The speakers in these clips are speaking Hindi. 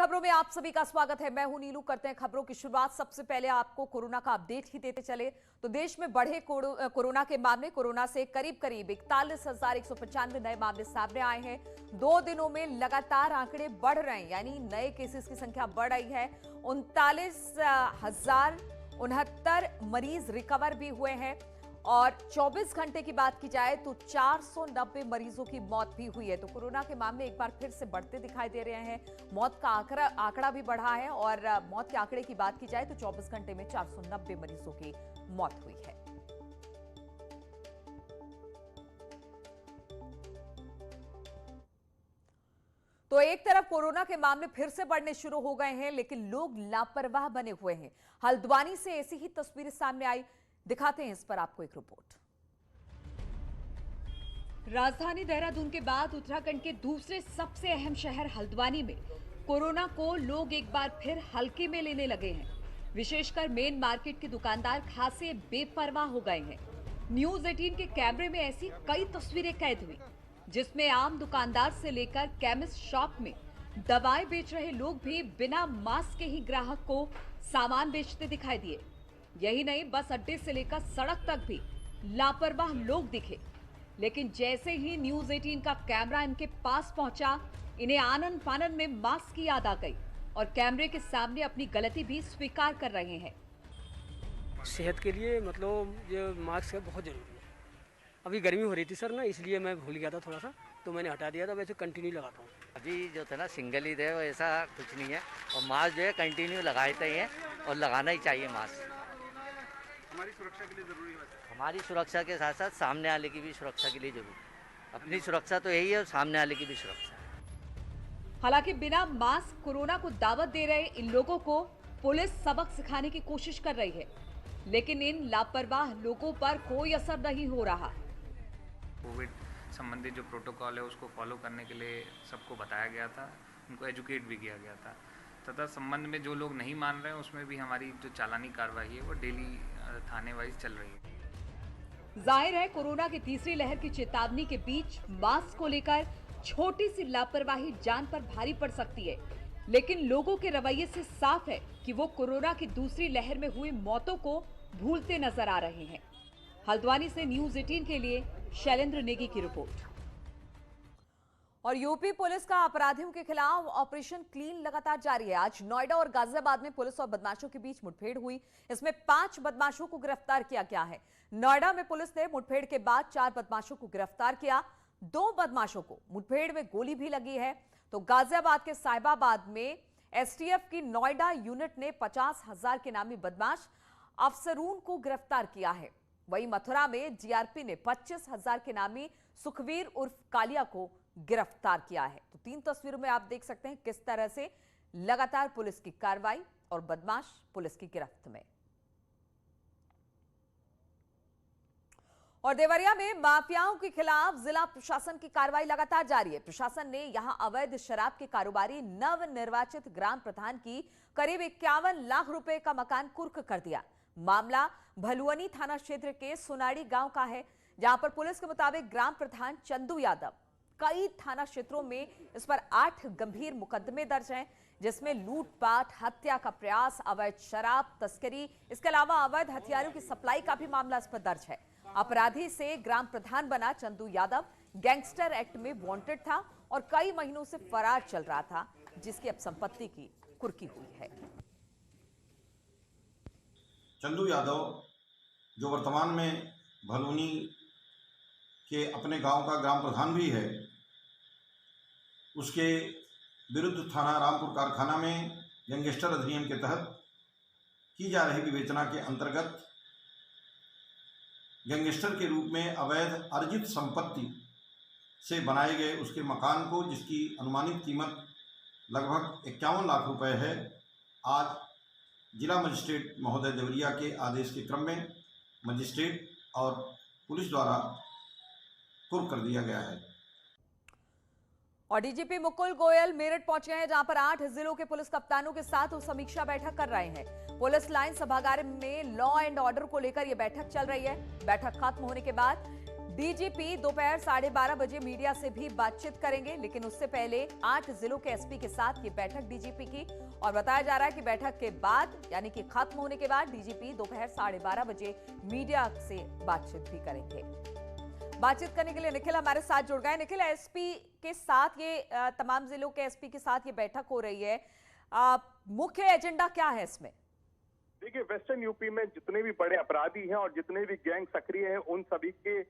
खबरों में आप सभी का स्वागत है। मैं हूं नीलू। करते हैं खबरों की शुरुआत। सबसे पहले आपको कोरोना का अपडेट ही देते चले तो देश में बढ़े कोरोना के मामले। कोरोना से करीब 41,195 नए मामले सामने आए हैं। 2 दिनों में लगातार आंकड़े बढ़ रहे हैं, यानी नए केसेस की संख्या बढ़ रही है। 39,069 मरीज रिकवर भी हुए हैं और 24 घंटे की बात की जाए तो 490 मरीजों की मौत भी हुई है। तो कोरोना के मामले एक बार फिर से बढ़ते दिखाई दे रहे हैं। मौत का आंकड़ा भी बढ़ा है और मौत के आंकड़े की बात की जाए तो 24 घंटे में 490 मरीजों की मौत हुई है। तो एक तरफ कोरोना के मामले फिर से बढ़ने शुरू हो गए हैं, लेकिन लोग लापरवाह बने हुए हैं। हल्द्वानी से ऐसी ही तस्वीरें सामने आई, दिखाते हैं इस पर आपको एक रिपोर्ट। राजधानी देहरादून के बाद उत्तराखंड के दूसरे सबसे अहम शहर हल्द्वानी में कोरोना को लोग एक बार फिर हल्के में लेने लगे हैं। विशेषकर मेन मार्केट के दुकानदार खासे बेपरवाह हो गए हैं। न्यूज 18 के कैमरे में ऐसी कई तस्वीरें कैद हुई, जिसमें आम दुकानदार से लेकर केमिस्ट शॉप में दवाएं बेच रहे लोग भी बिना मास्क के ही ग्राहक को सामान बेचते दिखाई दिए। यही नहीं, बस अड्डे से लेकर सड़क तक भी लापरवाह लोग दिखे। लेकिन जैसे ही न्यूज 18 का कैमरा इनके पास पहुंचा, इन्हें आनन फानन में मास्क की याद आ गई और कैमरे के सामने अपनी गलती भी स्वीकार कर रहे हैं। सेहत के लिए मतलब ये मास्क बहुत जरूरी है। अभी गर्मी हो रही थी सर ना, इसलिए मैं भूल गया था थोड़ा सा, तो मैंने हटा दिया था। वैसे कंटिन्यू लगाता हूँ। अभी जो था ना सिंगल ही है, ऐसा कुछ नहीं है। और मास्क जो है कंटिन्यू लगाते ही है और लगाना ही चाहिए मास्क। हमारी सुरक्षा के लिए जरूरी है। हमारी सुरक्षा के साथ साथ सामने वाले की भी सुरक्षा के लिए जरूरी है। अपनी सुरक्षा तो यही है और सामने वाले की भी सुरक्षा है। हालांकि बिना मास्क कोरोना को दावत दे रहे इन लोगों को पुलिस सबक सिखाने की कोशिश कर रही है, लेकिन इन लापरवाह लोगों पर कोई असर नहीं हो रहा। कोविड संबंधित जो प्रोटोकॉल है उसको फॉलो करने के लिए सबको बताया गया था, उनको एजुकेट भी किया गया था। तथा संबंध में जो लोग नहीं मान रहे हैं उसमें भी हमारी जो चालानी कार्रवाई है वो डेली थाने वाइज चल रही है। जाहिर है, कोरोना की तीसरी लहर की चेतावनी के बीच मास्क को लेकर छोटी सी लापरवाही जान पर भारी पड़ सकती है, लेकिन लोगों के रवैये से साफ है कि वो कोरोना की दूसरी लहर में हुई मौतों को भूलते नजर आ रहे हैं। हल्द्वानी से न्यूज 18 के लिए शैलेंद्र नेगी की रिपोर्ट। और यूपी पुलिस का अपराधियों के खिलाफ ऑपरेशन क्लीन लगातार जारी है। आज नोएडा और गाजियाबाद में पुलिस और बदमाशों के बीच मुठभेड़ हुई। इसमें 5 बदमाशों को गिरफ्तार किया गया है। नोएडा में पुलिस ने मुठभेड़ के बाद 4 बदमाशों को गिरफ्तार किया। 2 बदमाशों को मुठभेड़ में गोली भी लगी है। तो गाजियाबाद के साहिबाबाद में एसटीएफ की नोएडा यूनिट ने 50,000 के नामी बदमाश अफसरून को गिरफ्तार किया है। वहीं मथुरा में जीआरपी ने 25,000 के नामी सुखवीर उर्फ कालिया को गिरफ्तार किया है। तो 3 तस्वीरों में आप देख सकते हैं किस तरह से लगातार पुलिस की कार्रवाई और बदमाश पुलिस की गिरफ्त में। और देवरिया में माफियाओं के खिलाफ जिला प्रशासन की कार्रवाई लगातार जारी है। प्रशासन ने यहां अवैध शराब के कारोबारी नव निर्वाचित ग्राम प्रधान की करीब 51 लाख रुपए का मकान कुर्क कर दिया। मामला भलुअनी थाना क्षेत्र के सुनाड़ी गांव का है, जहां पर पुलिस के मुताबिक ग्राम प्रधान चंदू यादव कई थाना क्षेत्रों में इस पर 8 गंभीर मुकदमे दर्ज हैं, जिसमें लूटपाट, हत्या का प्रयास, अवैध शराब तस्करी, इसके अलावा अवैध हथियारों की सप्लाई का भी मामला इस पर दर्ज है। अपराधी से ग्राम प्रधान बना चंदू यादव गैंगस्टर एक्ट में वांटेड था और कई महीनों से फरार चल रहा था, जिसकी अब संपत्ति की कुर्की हुई है। चंदू यादव जो वर्तमान में भलूनी के अपने गांव का ग्राम प्रधान भी है, उसके विरुद्ध थाना रामपुर कारखाना में गैंगस्टर अधिनियम के तहत की जा रही विवेचना के अंतर्गत गैंगस्टर के रूप में अवैध अर्जित संपत्ति से बनाए गए उसके मकान को, जिसकी अनुमानित कीमत लगभग 51 लाख रुपए है, आज जिला मजिस्ट्रेट महोदय देवरिया के आदेश के क्रम में मजिस्ट्रेट और पुलिस द्वारा कुर्क कर दिया गया है। और डीजीपी मुकुल गोयल मेरठ पहुंचे हैं, जहां पर 8 जिलों के पुलिस कप्तानों के साथ वो समीक्षा बैठक कर रहे हैं। पुलिस लाइन सभागार में लॉ एंड ऑर्डर को लेकर यह बैठक चल रही है। बैठक खत्म होने के बाद डीजीपी दोपहर 12:30 बजे मीडिया से भी बातचीत करेंगे, लेकिन उससे पहले 8 जिलों के एसपी के साथ ये बैठक डीजीपी की, और बताया जा रहा है कि बैठक के बाद यानी कि खत्म होने के बाद डीजीपी दोपहर 12:30 बजे मीडिया से बातचीत भी करेंगे। बातचीत करने के लिए निखिल हमारे साथ जुड़ गए। निखिल, एसपी के साथ ये तमाम जिलों के एसपी के साथ ये बैठक हो रही है, मुख्य एजेंडा क्या है इसमें? देखिए, वेस्टर्न यूपी में जितने भी बड़े अपराधी हैं और जितने भी गैंग सक्रिय हैं, उन सभी के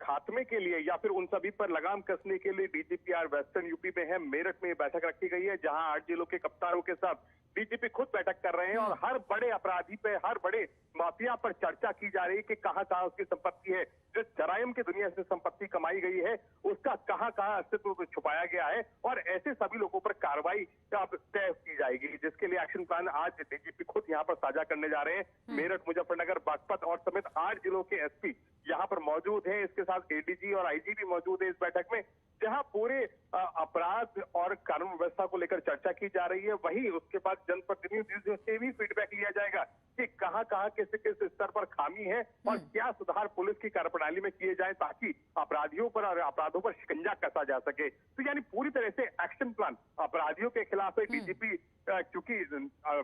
खात्मे के लिए या फिर उन सभी पर लगाम कसने के लिए डीजीपी आज वेस्टर्न यूपी में है। मेरठ में बैठक रखी गई है, जहां 8 जिलों के कप्तानों के साथ डीजीपी खुद बैठक कर रहे हैं और हर बड़े अपराधी पे, हर बड़े माफिया पर चर्चा की जा रही है कि कहां कहां उसकी संपत्ति है, जिस जराइम की दुनिया से संपत्ति कमाई गई है उसका कहां कहां अस्तित्व छुपाया गया है, और ऐसे सभी लोगों पर कार्रवाई अब तय की जाएगी, जिसके लिए एक्शन प्लान आज डीजीपी खुद यहाँ पर साझा करने जा रहे हैं। मेरठ, मुजफ्फरनगर, बागपत और समेत 8 जिलों के एसपी यहाँ पर मौजूद हैं। इसके साथ एडीजी और आईजी भी मौजूद है इस बैठक में, जहां पूरे अपराध और कानून व्यवस्था को लेकर चर्चा की जा रही है। वहीं उसके बाद जनप्रतिनिधियों से भी फीडबैक लिया जाएगा कि कहां कहां किस किस स्तर पर खामी है और क्या सुधार पुलिस की कार्यप्रणाली में किए जाए, ताकि अपराधियों पर और अपराधों पर शिकंजा कसा जा सके। तो यानी पूरी तरह से एक्शन प्लान अपराधियों के खिलाफ है। डीजीपी क्योंकि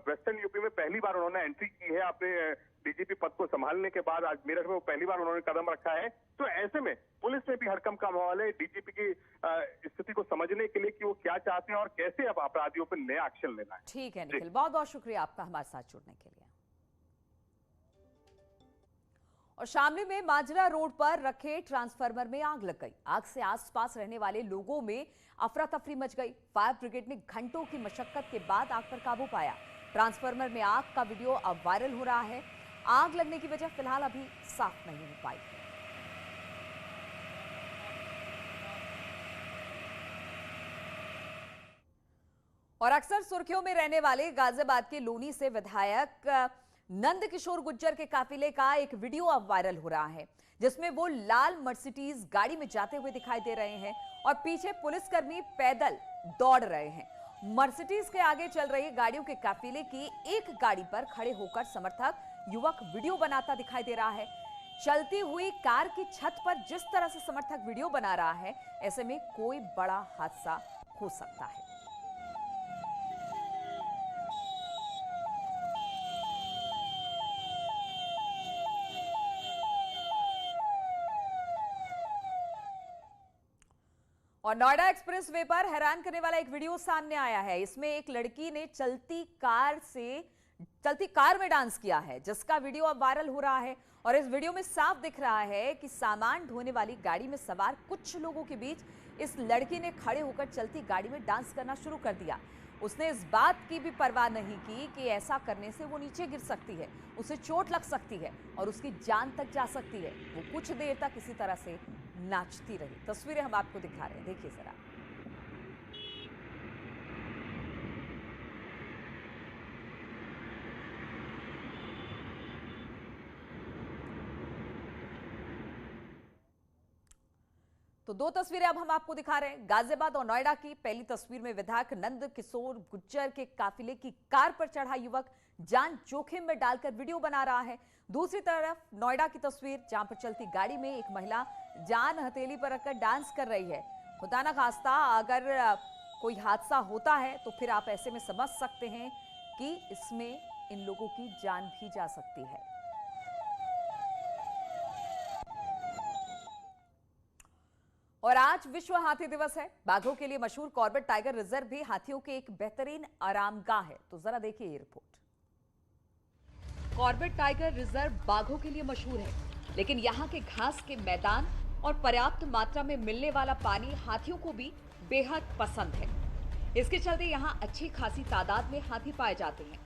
वेस्टर्न यूपी में पहली बार उन्होंने एंट्री की है अपने डीजीपी पद को संभालने के बाद, आज मेरठ में वो पहली बार उन्होंने कदम रखा है, तो ऐसे में पुलिस में भी हड़कंप का माहौल है डीजीपी की स्थिति को समझने के लिए कि वो क्या चाहते हैं और कैसे अब अपराधियों पर नया एक्शन लेना है। ठीक है निखिल, बहुत बहुत शुक्रिया आपका हमारे साथ जुड़ने के लिए। और शामली में माजरा रोड पर रखे ट्रांसफार्मर में आग लग गई। आग से आसपास रहने वाले लोगों में अफरा तफरी मच गई। फायर ब्रिगेड ने घंटों की मशक्कत के बाद आग पर काबू पाया। ट्रांसफार्मर में आग का वीडियो अब वायरल हो रहा है। आग लगने की वजह फिलहाल अभी साफ नहीं हो पाई। और अक्सर सुर्खियों में रहने वाले गाजियाबाद के लोनी से विधायक नंद किशोर गुज्जर के काफिले का एक वीडियो अब वायरल हो रहा है, जिसमें वो लाल मर्सिडीज गाड़ी में जाते हुए दिखाई दे रहे हैं और पीछे पुलिसकर्मी पैदल दौड़ रहे हैं। मर्सिडीज के आगे चल रही गाड़ियों के काफिले की एक गाड़ी पर खड़े होकर समर्थक युवक वीडियो बनाता दिखाई दे रहा है। चलती हुई कार की छत पर जिस तरह से समर्थक वीडियो बना रहा है, ऐसे में कोई बड़ा हादसा हो सकता है। और नोएडा एक्सप्रेस वे पर हैरान करने वाला एक वीडियो सामने आया है। इसमें एक लड़की ने चलती कार में डांस किया है, जिसका वीडियो अब वायरल हो रहा है। और इस वीडियो में साफ दिख रहा है कि सामान ढोने वाली गाड़ी में सवार कुछ लोगों के बीच इस लड़की ने खड़े होकर चलती गाड़ी में डांस करना शुरू कर दिया। उसने इस बात की भी परवाह नहीं की कि ऐसा करने से वो नीचे गिर सकती है, उसे चोट लग सकती है और उसकी जान तक जा सकती है। वो कुछ देर तक इसी तरह से नाचती रही। तस्वीरें हम आपको दिखा रहे हैं, देखिए जरा। तो दो तस्वीरें अब हम आपको दिखा रहे हैं, गाजियाबाद और नोएडा की। पहली तस्वीर में विधायक नंद किशोर गुज्जर के काफिले की कार पर चढ़ा युवक जान जोखिम में डालकर वीडियो बना रहा है। दूसरी तरफ नोएडा की तस्वीर, जहां पर चलती गाड़ी में एक महिला जान हथेली पर रखकर डांस कर रही है। खुदा ना खास्ता अगर कोई हादसा होता है तो फिर आप ऐसे में समझ सकते हैं कि इसमें इन लोगों की जान भी जा सकती है। और आज विश्व हाथी दिवस है। बाघों के लिए मशहूर कॉर्बेट टाइगर रिजर्व भी हाथियों के एक बेहतरीन आरामगाह है। तो जरा देखिए ये रिपोर्ट। कॉर्बेट टाइगर रिजर्व बाघों के लिए मशहूर है, लेकिन यहाँ के घास के मैदान और पर्याप्त मात्रा में मिलने वाला पानी हाथियों को भी बेहद पसंद है। इसके चलते यहाँ अच्छी खासी तादाद में हाथी पाए जाते हैं,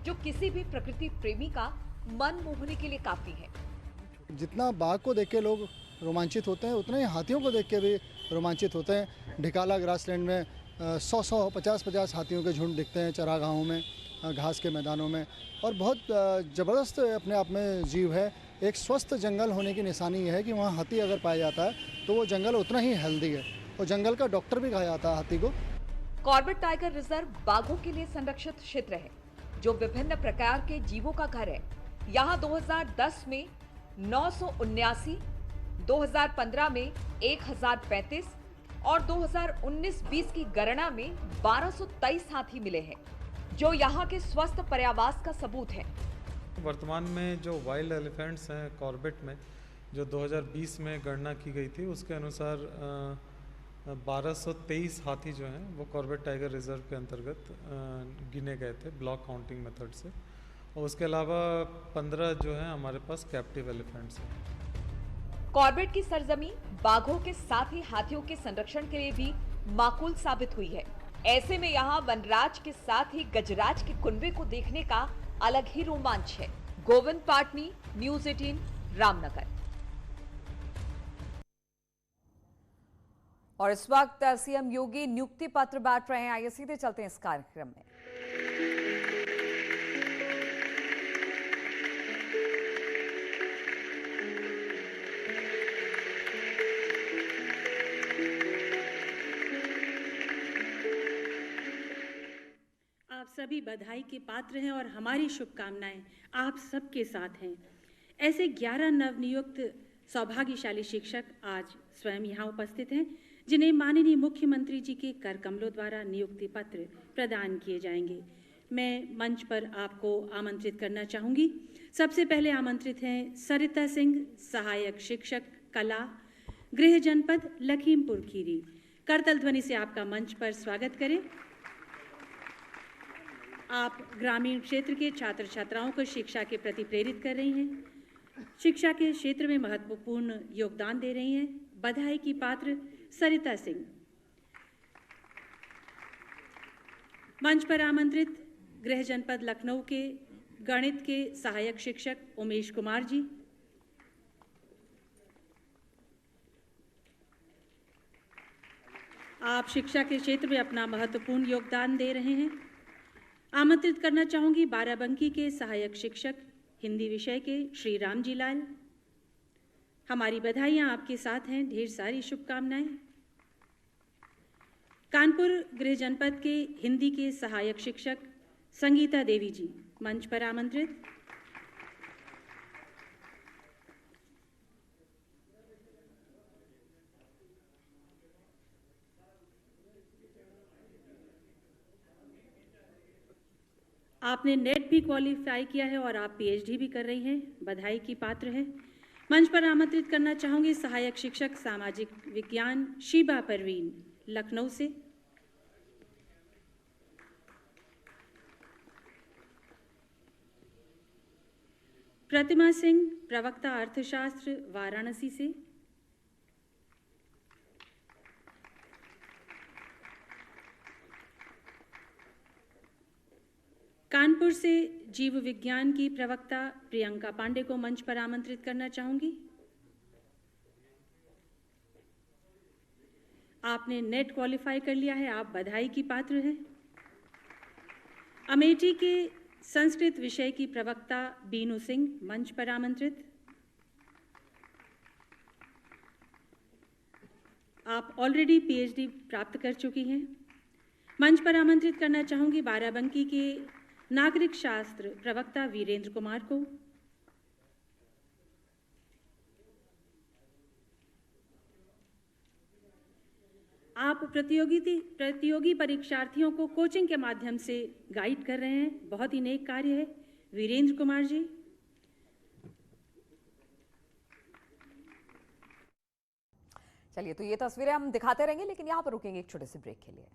जो किसी भी प्रकृति प्रेमी का मन मोहने के लिए काफी है। जितना बाघ को देख के लोग रोमांचित होते हैं, उतने ही हाथियों को देख के भी रोमांचित होते हैं। ढिकाला ग्रासलैंड में 100 50 हाथियों के झुंड दिखते हैं, चरागाहों में, घास के मैदानों में, और बहुत ज़बरदस्त अपने आप में जीव है। एक स्वस्थ जंगल होने की निशानी यह है कि वहाँ हाथी अगर पाया जाता है तो वो जंगल उतना ही हेल्दी है, और जंगल का डॉक्टर भी कहा जाता है हाथी को। कॉर्बेट टाइगर रिजर्व बाघों के लिए संरक्षित क्षेत्र है, जो विभिन्न प्रकार के जीवों का घर है। यहाँ 2010 में 979 2015 में 1035 और 2019-20 की गणना में 1223 हाथी मिले हैं, जो यहाँ के स्वस्थ पर्यावास का सबूत है। वर्तमान में जो वाइल्ड एलिफेंट्स हैं कॉर्बेट में, जो 2020 में गणना की गई थी, उसके अनुसार 1223 हाथी जो हैं वो कॉर्बेट टाइगर रिजर्व के अंतर्गत गिने गए थे ब्लॉक काउंटिंग मेथड से। और उसके अलावा 15 जो हैं हमारे पास कैप्टिव एलिफेंट्स हैं। कॉर्बेट की सरजमी बाघों के साथ ही हाथियों के संरक्षण के लिए भी माकूल साबित हुई है। ऐसे में यहाँ वनराज के साथ ही गजराज के कुनबे को देखने का अलग ही रोमांच है। गोविंद पाटनी, न्यूज़ 18, रामनगर। और इस वक्त सीएम योगी नियुक्ति पत्र बांट रहे हैं। आइए सीधे चलते हैं इस कार्यक्रम में। आप सभी बधाई के पात्र हैं और हमारी शुभकामनाएं आप सबके साथ हैं। ऐसे 11 नवनियुक्त सौभाग्यशाली शिक्षक आज स्वयं यहाँ उपस्थित हैं, जिन्हें माननीय मुख्यमंत्री जी के कर कमलों द्वारा नियुक्ति पत्र प्रदान किए जाएंगे। मैं मंच पर आपको आमंत्रित करना चाहूँगी। सबसे पहले आमंत्रित हैं सरिता सिंह, सहायक शिक्षक कला, गृह जनपद लखीमपुर खीरी। करतल ध्वनि से आपका मंच पर स्वागत करें। आप ग्रामीण क्षेत्र के छात्र छात्राओं को शिक्षा के प्रति प्रेरित कर रही हैं, शिक्षा के क्षेत्र में महत्वपूर्ण योगदान दे रही हैं। बधाई की पात्र सरिता सिंह। मंच पर आमंत्रित गृह जनपद लखनऊ के गणित के सहायक शिक्षक उमेश कुमार जी। आप शिक्षा के क्षेत्र में अपना महत्वपूर्ण योगदान दे रहे हैं। आमंत्रित करना चाहूंगी बाराबंकी के सहायक शिक्षक हिंदी विषय के श्री राम जी लाल। हमारी बधाइयां आपके साथ हैं, ढेर सारी शुभकामनाएं। कानपुर गृह जनपद के हिंदी के सहायक शिक्षक संगीता देवी जी मंच पर आमंत्रित। आपने नेट भी क्वालिफाई किया है और आप पीएचडी भी कर रही हैं, बधाई की पात्र है। मंच पर आमंत्रित करना चाहूंगी सहायक शिक्षक सामाजिक विज्ञान शीबा परवीन लखनऊ से। प्रतिमा सिंह, प्रवक्ता अर्थशास्त्र वाराणसी से। कानपुर से जीव विज्ञान की प्रवक्ता प्रियंका पांडे को मंच पर आमंत्रित करना चाहूंगी। आपने नेट क्वालिफाई कर लिया है, आप बधाई की पात्र हैं। अमेठी के संस्कृत विषय की प्रवक्ता बीनू सिंह मंच पर आमंत्रित। आप ऑलरेडी पीएचडी प्राप्त कर चुकी हैं। मंच पर आमंत्रित करना चाहूंगी बाराबंकी के नागरिक शास्त्र प्रवक्ता वीरेंद्र कुमार को। आप प्रतियोगी परीक्षार्थियों को कोचिंग के माध्यम से गाइड कर रहे हैं, बहुत ही नेक कार्य है वीरेंद्र कुमार जी। चलिए, तो ये तस्वीरें हम दिखाते रहेंगे, लेकिन यहाँ पर रुकेंगे एक छोटे से ब्रेक के लिए।